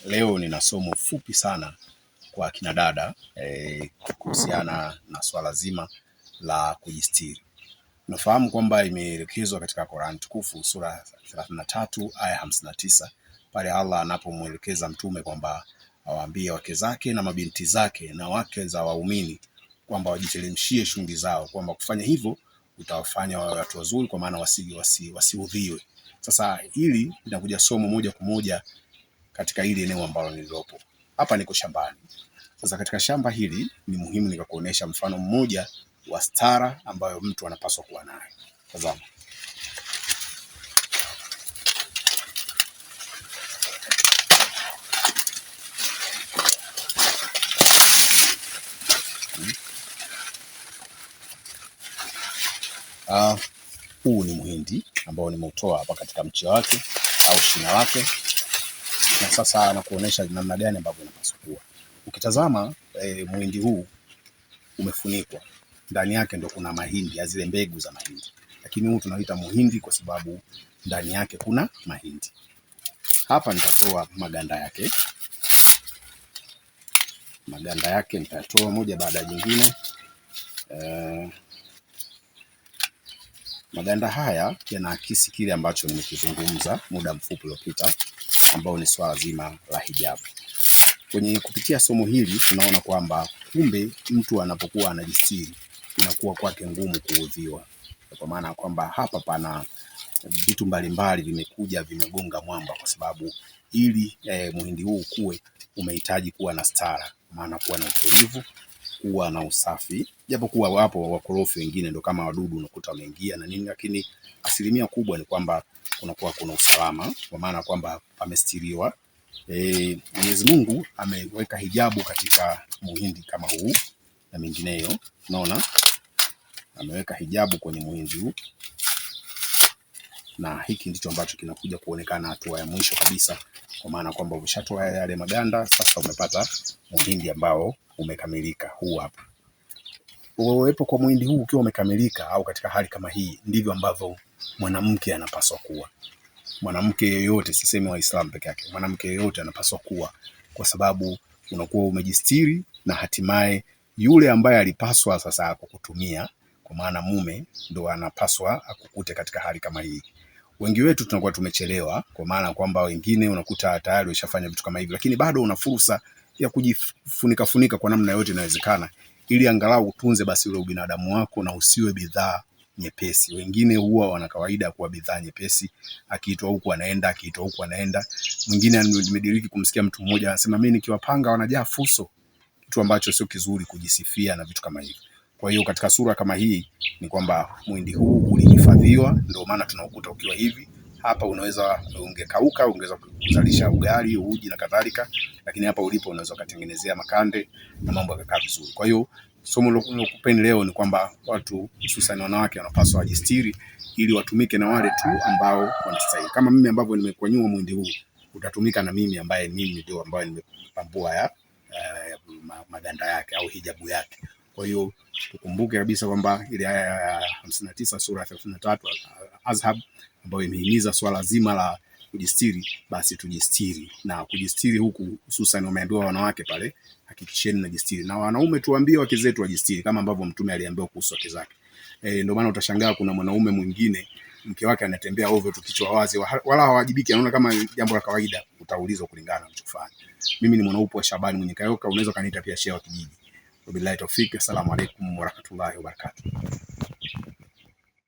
Leo nina somo fupi sana kwa kina dada kuhusiana na swala zima la kujistiri. Nafahamu kwamba imeelekezwa katika Qur'an tukufu sura 33 aya 59 pale Allah anapomwelekeza mtume kwamba awaambie wake zake na mabinti zake na wake za waumini kwamba wajiteremshie shughuli zao, kwamba kufanya hivyo utawafanya wawe watu wazuri, kwa maana wasiudhiwe. Sasa hili linakuja somo moja kwa moja katika hili eneo ambalo nililopo. Hapa niko shambani. Sasa katika shamba hili ni muhimu nikakuonesha mfano mmoja wa stara ambayo mtu anapaswa kuwa nayo. Tazama. Huu ni muhindi ambao nimeutoa hapa katika mche wake au shina lake. Na sasa nakuonesha namna gani ambavyo inapaswa kuwa. Ukitazama muhindi huu umefunikwa. Ndani yake ndo kuna mahindi, ya zile mbegu za mahindi. Lakini huu tunaita muhindi kwa sababu ndani yake kuna mahindi. Hapa nitatoa maganda yake. Maganda yake nitatoa moja baada ya jingine. Maganda haya yanaakisi kile ambacho nimekizungumza muda mfupi uliopita, ambao ni swala zima la hijabu. Kwenye kupitia somo hili tunaona kwamba kumbe mtu anapokuwa anajistiri inakuwa kwake ngumu kuudhiwa, kwa maana kwamba hapa pana vitu mbalimbali vimekuja vimegonga mwamba, kwa sababu ili muhindi huu kuwe umehitaji kuwa na stara, maana kuwa na utulivu, kuwa na usafi, japo kuwa wapo wakorofi wengine ndo kama wadudu unakuta wameingia na nini, lakini asilimia kubwa ni kwamba kunakuwa kuna usalama, kwa maana kwamba pamestiriwa. Mwenyezi Mungu ameweka hijabu katika muhindi kama huu na mengineyo. Unaona, ameweka hijabu kwenye muhindi huu, na hiki ndicho ambacho kinakuja kuonekana hatua ya mwisho kabisa, kwa maana kwamba umeshatoa yale maganda, sasa umepata muhindi ambao umekamilika. Huu hapa. Uwepo kwa muhindi huu ukiwa umekamilika au katika hali kama hii, ndivyo ambavyo mwanamke anapaswa kuwa. Mwanamke yeyote, sisemi Waislamu peke yake, mwanamke yeyote anapaswa kuwa, kwa sababu unakuwa umejistiri, na hatimaye yule ambaye alipaswa sasa akukutumia, kwa maana mume, ndo anapaswa akukute katika hali kama hii. Wengi wetu tunakuwa tumechelewa, kwa maana kwamba wengine unakuta tayari washafanya vitu kama hivi, lakini bado una fursa ya kujifunika kwa namna yote inawezekana, ili angalau utunze basi ule ubinadamu wako na usiwe bidhaa nyepesi. Wengine huwa wana kawaida kuwa bidhaa nyepesi, akiitwa huku anaenda, akiitwa huku anaenda. Mwingine nimediriki kumsikia mtu mmoja anasema mimi nikiwapanga wanajaa fuso, kitu ambacho sio kizuri kujisifia na vitu kama hivi. Kwa hiyo katika sura kama hii ni kwamba muhindi huu ulihifadhiwa, ndio maana tunaukuta ukiwa hivi. Hapa unaweza ungekauka, ungeweza kuzalisha ugali, uji na kadhalika, lakini hapa ulipo unaweza kutengenezea makande na mambo yakakaa vizuri. Kwa hiyo somo lokupeni leo ni kwamba watu hususan wanawake wanapaswa wajistiri ili watumike na wale tu ambao wanastahili. Kama mimi ambavyo nimekwanyua muhindi huu, utatumika na mimi ambaye mimi ndio ambaye nimepambua maganda yake au hijabu yake. Kwa hiyo tukumbuke kabisa kwamba ile aya ya 59 sura 33 Azhab ambayo imehimiza swala zima la kujistiri, basi tujistiri. Na kujistiri huku hususan wameambiwa wanawake pale, hakikisheni najistiri. Na wanaume tuambie wake zetu wajistiri kama ambavyo mtume aliambiwa kuhusu wake zake. Ndio maana utashangaa kuna mwanaume mwingine mke wake anatembea ovyo tu kichwa wazi, wala hawajibiki, anaona kama jambo la kawaida. Utaulizwa kulingana na unachofanya. Mimi ni Mwanaupo wa Shabani mwenye Kayoka, unaweza kaniita pia shehe wa kijiji. Wabillahi tawfik. Assalamu alaikum warahmatullahi wabarakatuh.